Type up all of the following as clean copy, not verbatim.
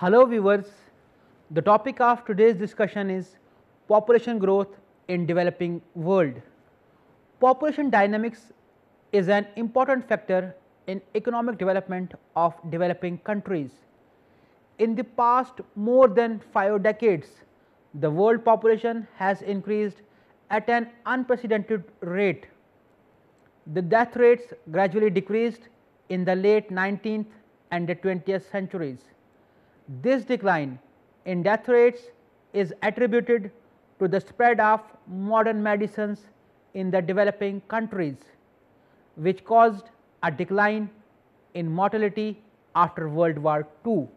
Hello viewers, the topic of today's discussion is population growth in developing world. Population dynamics is an important factor in economic development of developing countries. In the past more than 5 decades, the world population has increased at an unprecedented rate. The death rates gradually decreased in the late 19th and the 20th centuries. This decline in death rates is attributed to the spread of modern medicines in the developing countries, which caused a decline in mortality after World War II.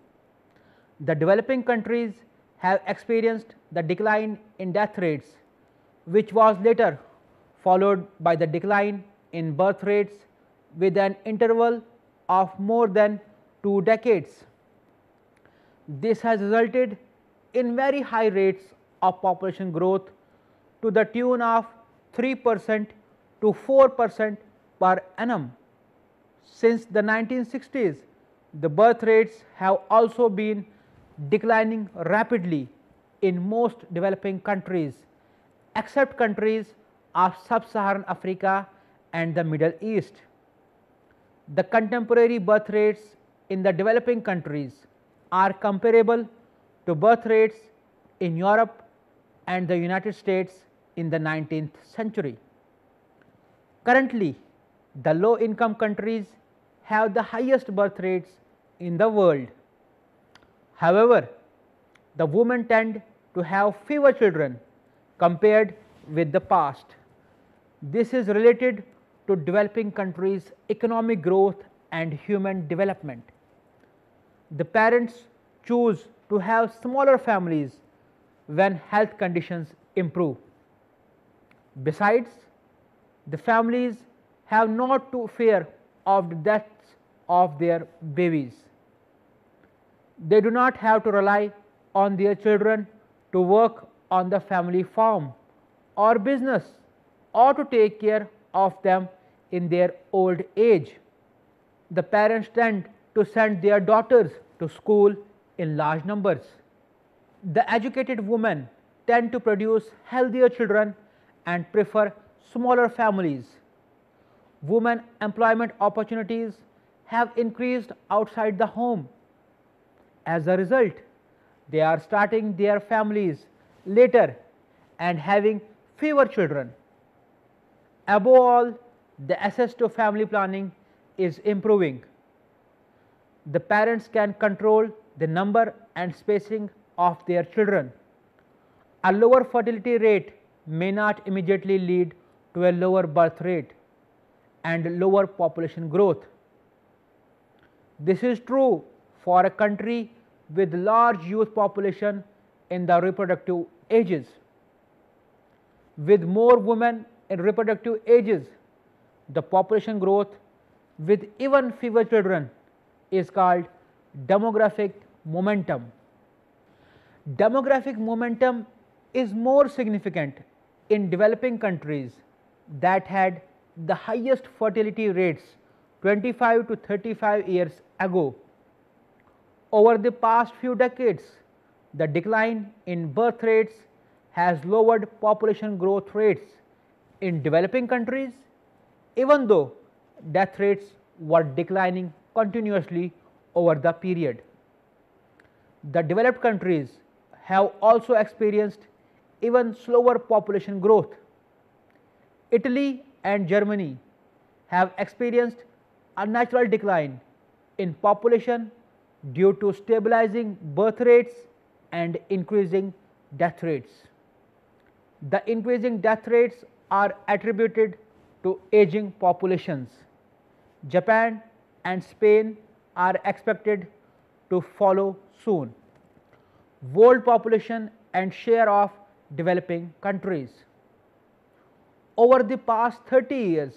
The developing countries have experienced the decline in death rates, which was later followed by the decline in birth rates with an interval of more than 2 decades. This has resulted in very high rates of population growth to the tune of 3% to 4% per annum. Since the 1960s, the birth rates have also been declining rapidly in most developing countries, except countries of sub-Saharan Africa and the Middle East. The contemporary birth rates in the developing countries are comparable to birth rates in Europe and the United States in the 19th century. Currently, the low income countries have the highest birth rates in the world. However, the women tend to have fewer children compared with the past. This is related to developing countries' economic growth and human development. The parents choose to have smaller families when health conditions improve. Besides, the families have not to fear of the deaths of their babies. They do not have to rely on their children to work on the family farm or business or to take care of them in their old age. The parents tend to send their daughters to school in large numbers. The educated women tend to produce healthier children and prefer smaller families. Women employment opportunities have increased outside the home. As a result, they are starting their families later and having fewer children. Above all, the access to family planning is improving. The parents can control the number and spacing of their children. A lower fertility rate may not immediately lead to a lower birth rate and lower population growth. This is true for a country with large youth population in the reproductive ages. With more women in reproductive ages, the population growth with even fewer children is called demographic momentum. Demographic momentum is more significant in developing countries that had the highest fertility rates 25 to 35 years ago. Over the past few decades, the decline in birth rates has lowered population growth rates in developing countries, even though death rates were declining continuously over the period. The developed countries have also experienced even slower population growth. Italy and Germany have experienced a natural decline in population due to stabilizing birth rates and increasing death rates. The increasing death rates are attributed to aging populations. Japan and Spain are expected to follow soon. World population and share of developing countries. Over the past 30 years,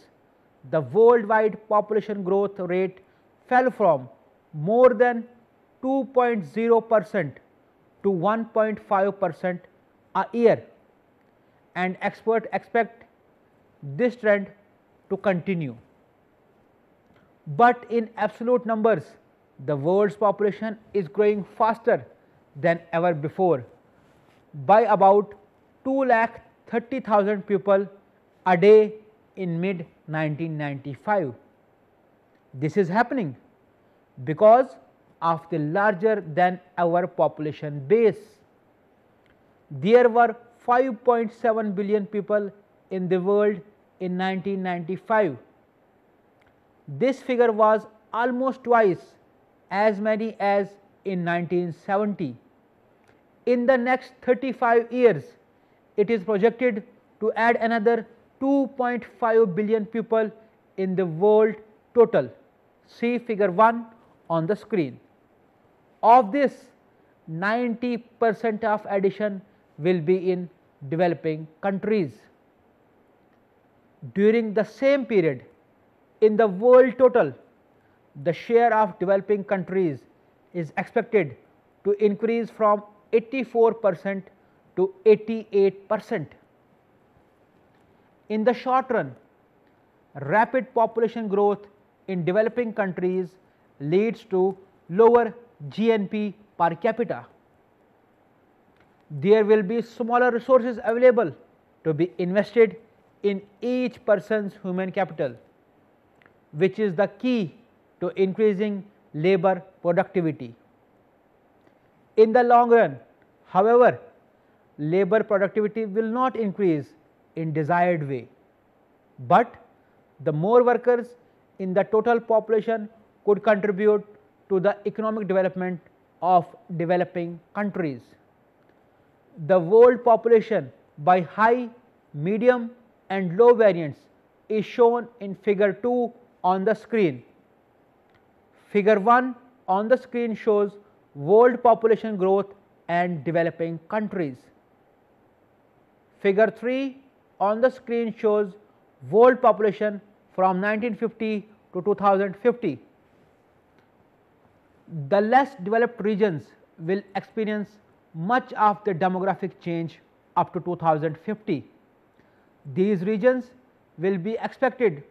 the worldwide population growth rate fell from more than 2.0% to to 1.5% a year, and experts expect this trend to continue. But in absolute numbers, the world's population is growing faster than ever before by about 2,30,000 people a day in mid 1995. This is happening because of the larger than ever population base. There were 5.7 billion people in the world in 1995. This figure was almost twice as many as in 1970. In the next 35 years, it is projected to add another 2.5 billion people in the world total. See figure 1 on the screen. Of this, 90% of addition will be in developing countries. During the same period, in the world total, the share of developing countries is expected to increase from 84% to 88%. In the short run, rapid population growth in developing countries leads to lower GNP per capita. There will be smaller resources available to be invested in each person's human capital, which is the key to increasing labor productivity. In the long run, however, labor productivity will not increase in desired way, but the more workers in the total population could contribute to the economic development of developing countries. The world population by high, medium and low variants is shown in figure 2 on the screen. Figure 1 on the screen shows world population growth and developing countries. Figure 3 on the screen shows world population from 1950 to 2050. The less developed regions will experience much of the demographic change up to 2050. These regions will be expected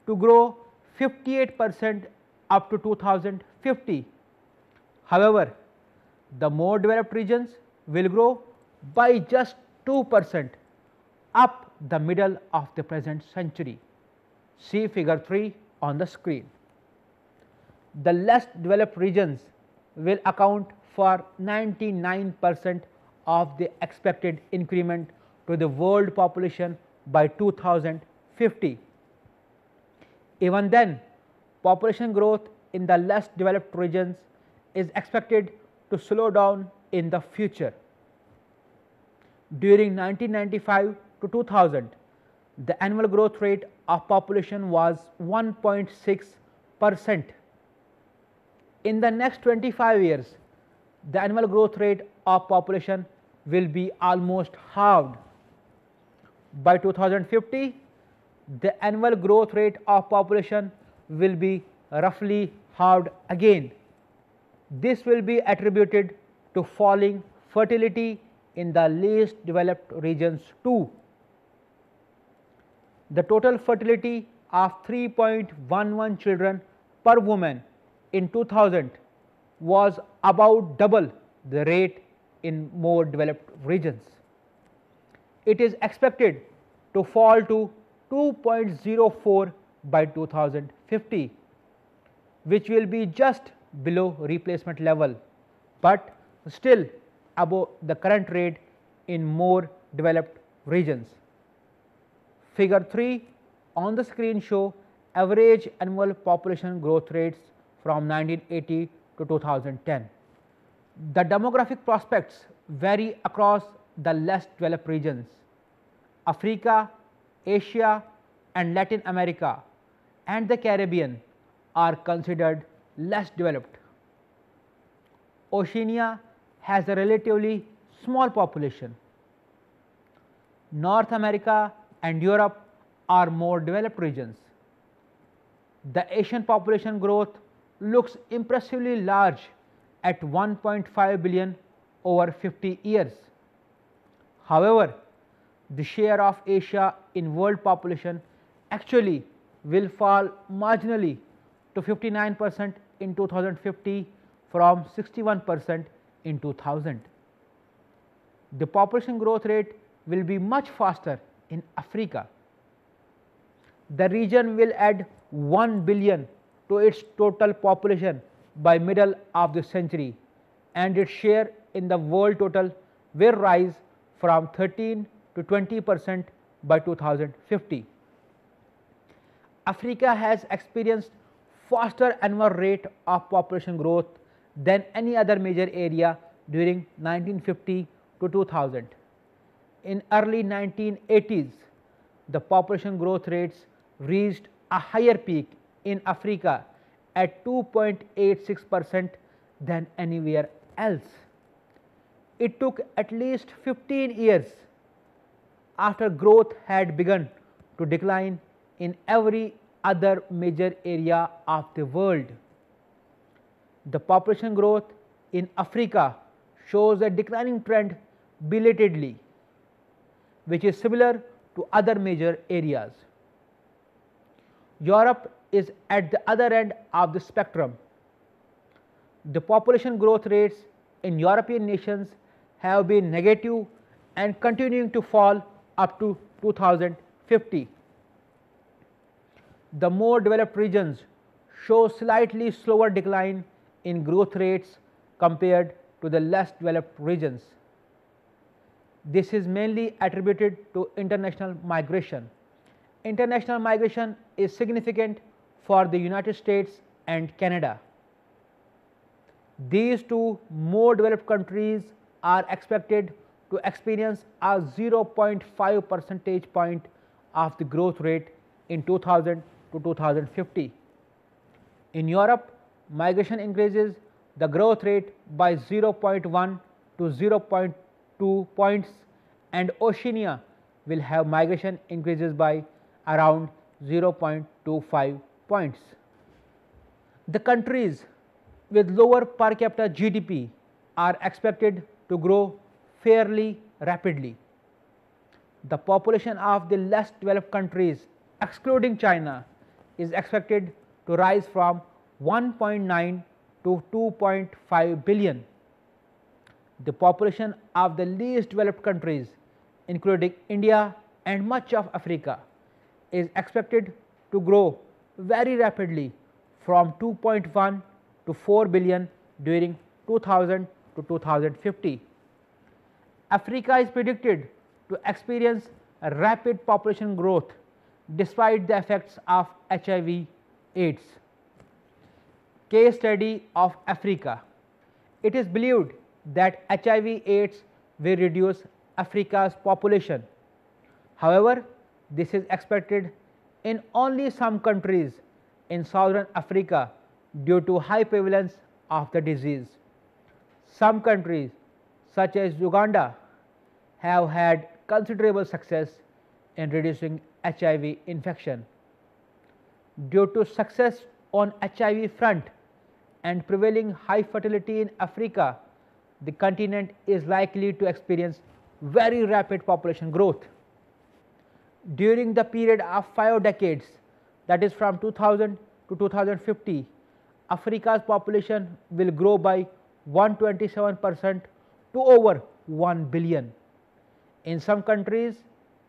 to grow 58% up to 2050. However, the more developed regions will grow by just 2% up the middle of the present century. See figure 3 on the screen. The less developed regions will account for 99% of the expected increment to the world population by 2050. Even then, population growth in the less developed regions is expected to slow down in the future. During 1995 to 2000, the annual growth rate of population was 1.6%. In the next 25 years, the annual growth rate of population will be almost halved. By 2050, the annual growth rate of population will be roughly halved again. This will be attributed to falling fertility in the least developed regions too. The total fertility of 3.11 children per woman in 2000 was about double the rate in more developed regions. It is expected to fall to 2.04 by 2050, which will be just below replacement level, but still above the current rate in more developed regions. Figure 3 on the screen show average annual population growth rates from 1980 to 2010. The demographic prospects vary across the less developed regions. Africa, Asia and Latin America and the Caribbean are considered less developed. Oceania has a relatively small population. North America and Europe are more developed regions. The Asian population growth looks impressively large at 1.5 billion over 50 years. However, the share of Asia in world population actually will fall marginally to 59% in 2050 from 61% in 2000. The population growth rate will be much faster in Africa. The region will add 1 billion to its total population by middle of the century, and its share in the world total will rise from 13 to 20% by 2050. Africa has experienced faster annual rate of population growth than any other major area during 1950 to 2000. In early 1980s, the population growth rates reached a higher peak in Africa at 2.86% than anywhere else. It took at least 15 years after growth had begun to decline in every other major area of the world. The population growth in Africa shows a declining trend belatedly, which is similar to other major areas. Europe is at the other end of the spectrum. The population growth rates in European nations have been negative and continuing to fall up to 2050. The more developed regions show slightly slower decline in growth rates compared to the less developed regions. This is mainly attributed to international migration. International migration is significant for the United States and Canada. These two more developed countries are expected to experience a 0.5 percentage point of the growth rate in 2000 to 2050. In Europe, migration increases the growth rate by 0.1 to 0.2 points, and Oceania will have migration increases by around 0.25 points. The countries with lower per capita GDP are expected to grow fairly rapidly. The population of the less developed countries, excluding China, is expected to rise from 1.9 to 2.5 billion. The population of the least developed countries, including India and much of Africa, is expected to grow very rapidly from 2.1 to 4 billion during 2000 to 2050. Africa is predicted to experience a rapid population growth despite the effects of HIV/AIDS. Case study of Africa. It is believed that HIV/AIDS will reduce Africa's population. However, this is expected in only some countries in southern Africa due to high prevalence of the disease. Some countries such as Uganda have had considerable success in reducing HIV infection. Due to success on HIV front and prevailing high fertility in Africa, the continent is likely to experience very rapid population growth. During the period of 5 decades, that is from 2000 to 2050, Africa's population will grow by 127% to over 1 billion. In some countries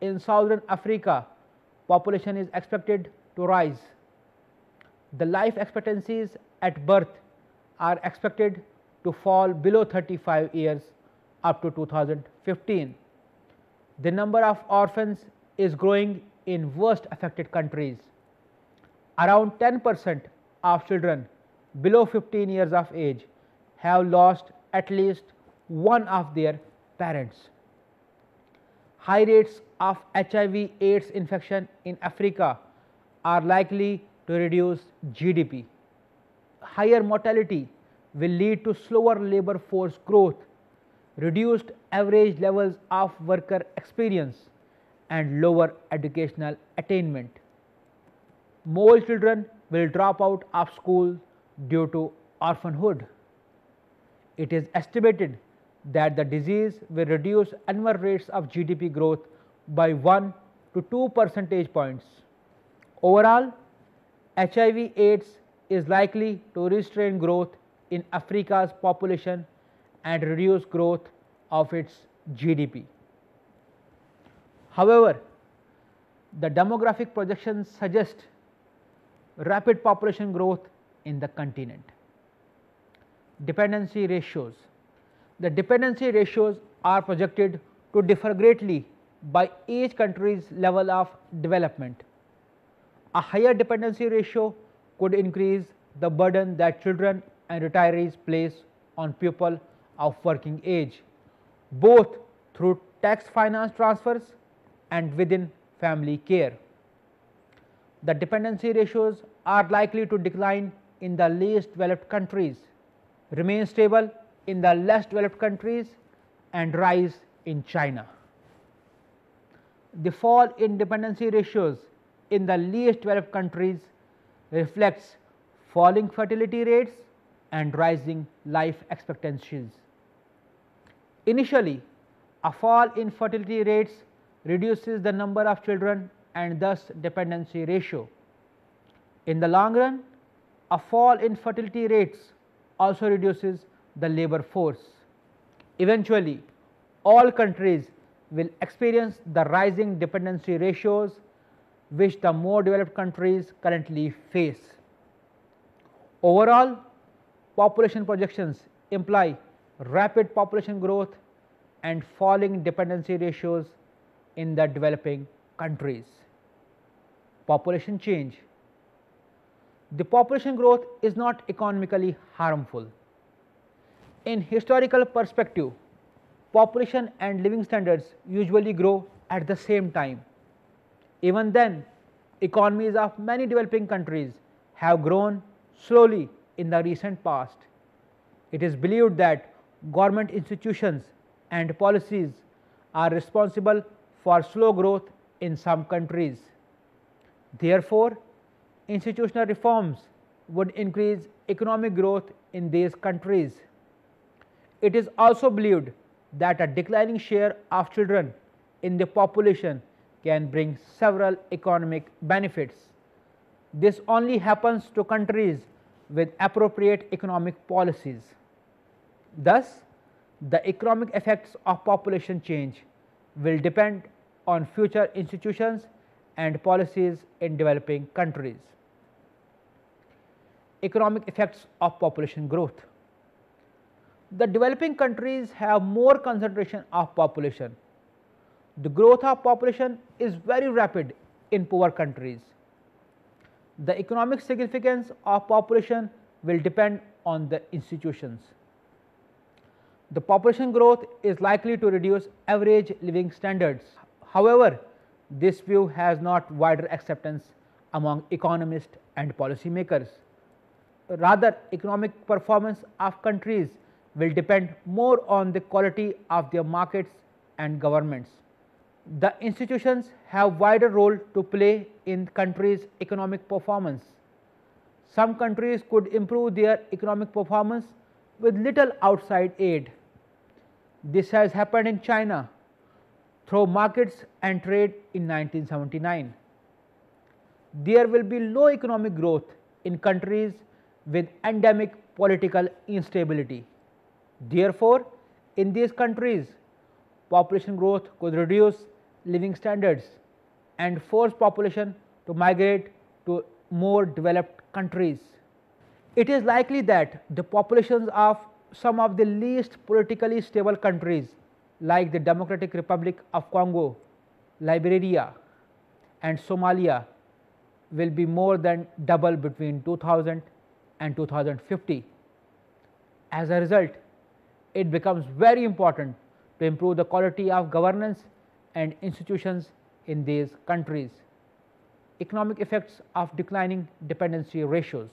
in southern Africa, population is expected to rise. The life expectancies at birth are expected to fall below 35 years up to 2015. The number of orphans is growing in worst affected countries. Around 10% of children below 15 years of age have lost at least one of their parents. High rates of HIV/AIDS infection in Africa are likely to reduce GDP. Higher mortality will lead to slower labor force growth, reduced average levels of worker experience, and lower educational attainment. More children will drop out of school due to orphanhood. It is estimated that the disease will reduce annual rates of GDP growth by 1 to 2 percentage points. Overall, HIV/AIDS is likely to restrain growth in Africa's population and reduce growth of its GDP. However, the demographic projections suggest rapid population growth in the continent. Dependency ratios. The dependency ratios are projected to differ greatly by each country's level of development. A higher dependency ratio could increase the burden that children and retirees place on people of working age, both through tax finance transfers and within family care. The dependency ratios are likely to decline in the least developed countries, remain stable in the less developed countries, and rise in China. The fall in dependency ratios in the least developed countries reflects falling fertility rates and rising life expectancies. Initially, a fall in fertility rates reduces the number of children and thus dependency ratio. In the long run, a fall in fertility rates also reduces the labor force. Eventually, all countries will experience the rising dependency ratios which the more developed countries currently face. Overall, population projections imply rapid population growth and falling dependency ratios in the developing countries. Population change. The population growth is not economically harmful. In historical perspective, population and living standards usually grow at the same time. Even then, economies of many developing countries have grown slowly in the recent past. It is believed that government institutions and policies are responsible for slow growth in some countries. Therefore, institutional reforms would increase economic growth in these countries. It is also believed that a declining share of children in the population can bring several economic benefits. This only happens to countries with appropriate economic policies. Thus, the economic effects of population change will depend on future institutions and policies in developing countries. Economic effects of population growth. The developing countries have more concentration of population. The growth of population is very rapid in poor countries. The economic significance of population will depend on the institutions. The population growth is likely to reduce average living standards. However, this view has not wider acceptance among economists and policymakers. Rather, economic performance of countries will depend more on the quality of their markets and governments. The institutions have wider role to play in countries' economic performance. Some countries could improve their economic performance with little outside aid. This has happened in China through markets and trade in 1979. There will be low economic growth in countries with endemic political instability. Therefore, in these countries, population growth could reduce living standards and force population to migrate to more developed countries. It is likely that the populations of some of the least politically stable countries like the Democratic Republic of Congo, Liberia and Somalia will be more than double between 2000 and 2050. As a result, it becomes very important to improve the quality of governance and institutions in these countries. Economic effects of declining dependency ratios.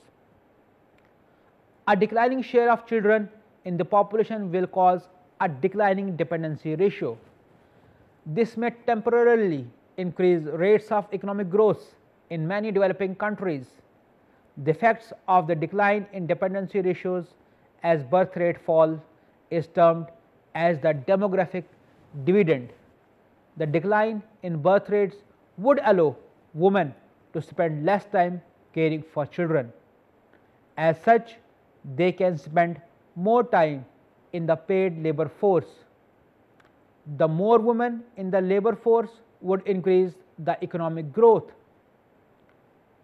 A declining share of children in the population will cause a declining dependency ratio. This may temporarily increase rates of economic growth in many developing countries. The effects of the decline in dependency ratios as birth rate fall is termed as the demographic dividend. The decline in birth rates would allow women to spend less time caring for children. As such, they can spend more time in the paid labor force. The more women in the labor force would increase the economic growth.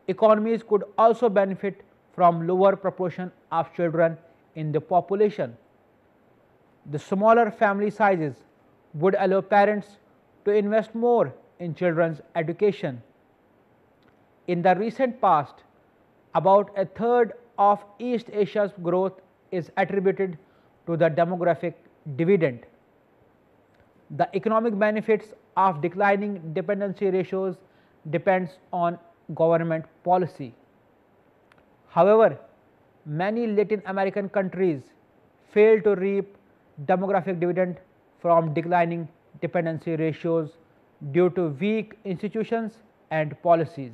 Economies could also benefit from lower proportion of children in the population. The smaller family sizes would allow parents to invest more in children's education. In the recent past, about a third of East Asia's growth is attributed to the demographic dividend. The economic benefits of declining dependency ratios depends on government policy. However, many Latin American countries fail to reap demographic dividend from declining dependency ratios due to weak institutions and policies.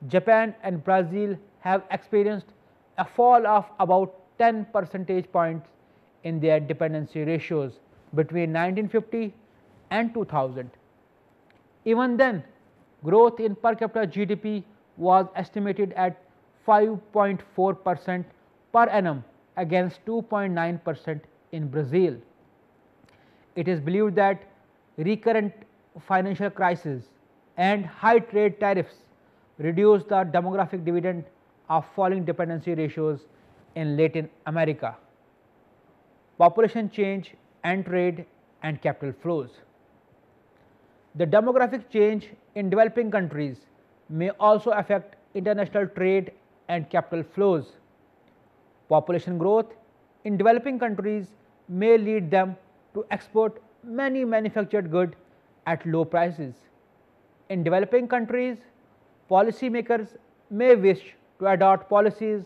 Japan and Brazil have experienced a fall of about 10 percentage points in their dependency ratios between 1950 and 2000. Even then, growth in per capita GDP was estimated at 5.4% per annum against 2.9% in Brazil. It is believed that recurrent financial crisis and high trade tariffs reduced the demographic dividend of falling dependency ratios in Latin America. Population change and trade and capital flows. The demographic change in developing countries may also affect international trade and capital flows. Population growth in developing countries may lead them to export many manufactured goods at low prices. In developing countries, policymakers may wish to adopt policies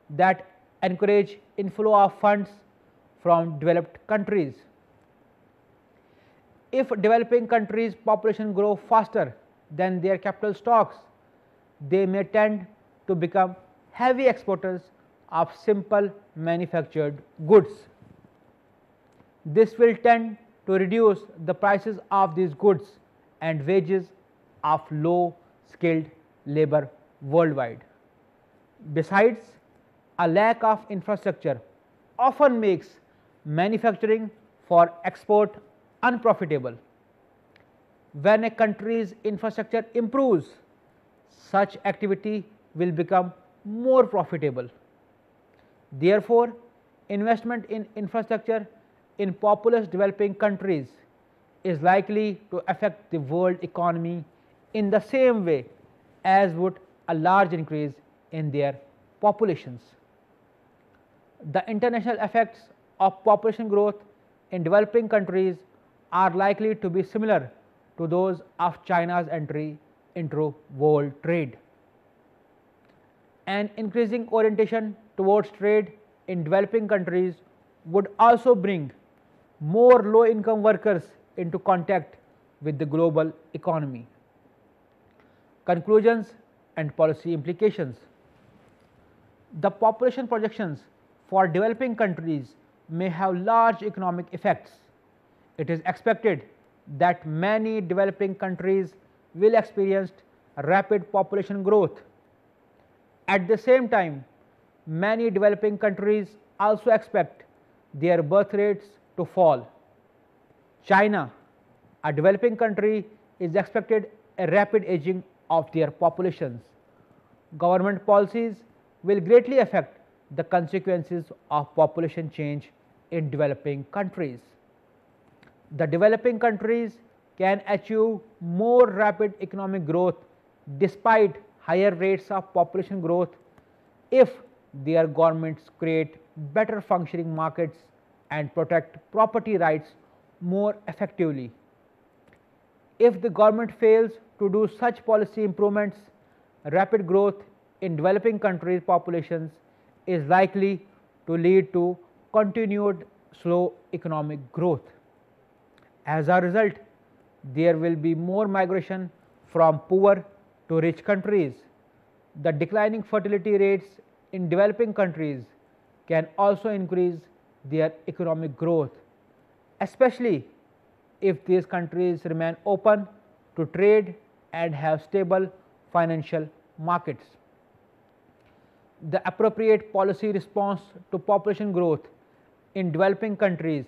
that encourage inflow of funds from developed countries. If developing countries' population grow faster than their capital stocks, they may tend to become heavy exporters of simple manufactured goods. This will tend to reduce the prices of these goods and wages of low skilled labor worldwide. Besides, a lack of infrastructure often makes manufacturing for export unprofitable. When a country's infrastructure improves, such activity will become more profitable. Therefore, investment in infrastructure in populous developing countries is likely to affect the world economy in the same way as would a large increase in their populations. The international effects of population growth in developing countries are likely to be similar to those of China's entry into world trade. An increasing orientation towards trade in developing countries would also bring more low income workers into contact with the global economy. Conclusions and policy implications. The population projections for developing countries may have large economic effects. It is expected that many developing countries will experience rapid population growth. At the same time, many developing countries also expect their birth rates to fall. China, a developing country, is expected a rapid aging of their populations. Government policies will greatly affect the consequences of population change in developing countries. The developing countries can achieve more rapid economic growth despite higher rates of population growth if their governments create better functioning markets and protect property rights more effectively. If the government fails to do such policy improvements, rapid growth in developing countries' populations is likely to lead to continued slow economic growth. As a result, there will be more migration from poor to rich countries. The declining fertility rates in developing countries can also increase their economic growth. especially if these countries remain open to trade and have stable financial markets. The appropriate policy response to population growth in developing countries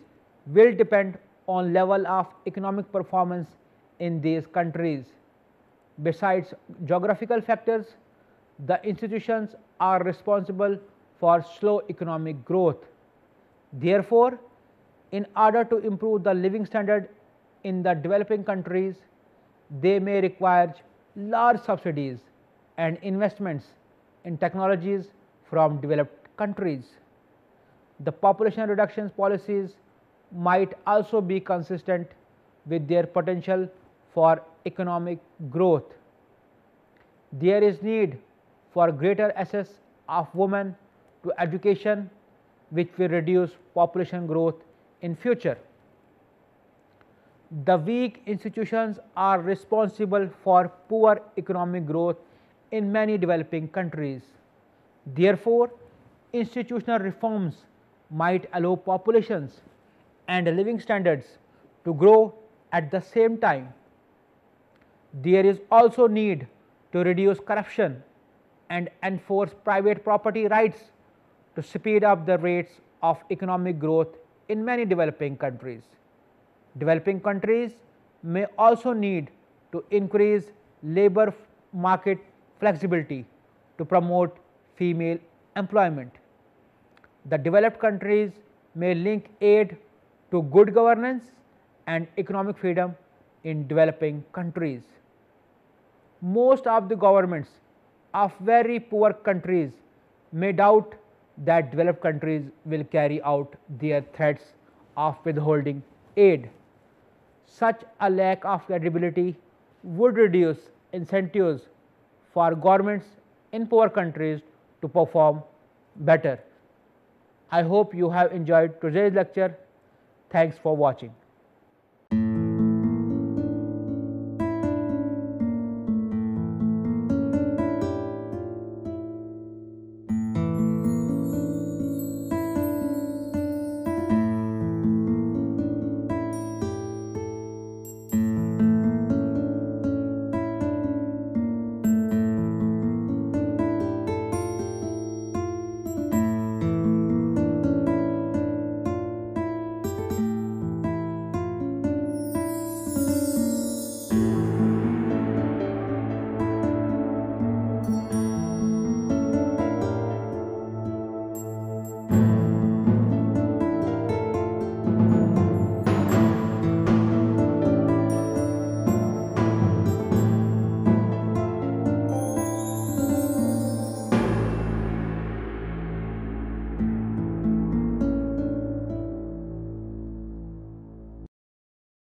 will depend on level of economic performance in these countries. Besides geographical factors, the institutions are responsible for slow economic growth. Therefore, in order to improve the living standard in the developing countries, they may require large subsidies and investments in technologies from developed countries. The population reduction policies might also be consistent with their potential for economic growth. There is need for greater access of women to education, which will reduce population growth in future. The weak institutions are responsible for poor economic growth in many developing countries. Therefore, institutional reforms might allow populations and living standards to grow at the same time. There is also need to reduce corruption and enforce private property rights to speed up the rates of economic growth in many developing countries. Developing countries may also need to increase labor market flexibility to promote female employment. The developed countries may link aid to good governance and economic freedom in developing countries. Most of the governments of very poor countries may doubt that developed countries will carry out their threats of withholding aid. Such a lack of credibility would reduce incentives for governments in poor countries to perform better. I hope you have enjoyed today's lecture. Thanks for watching.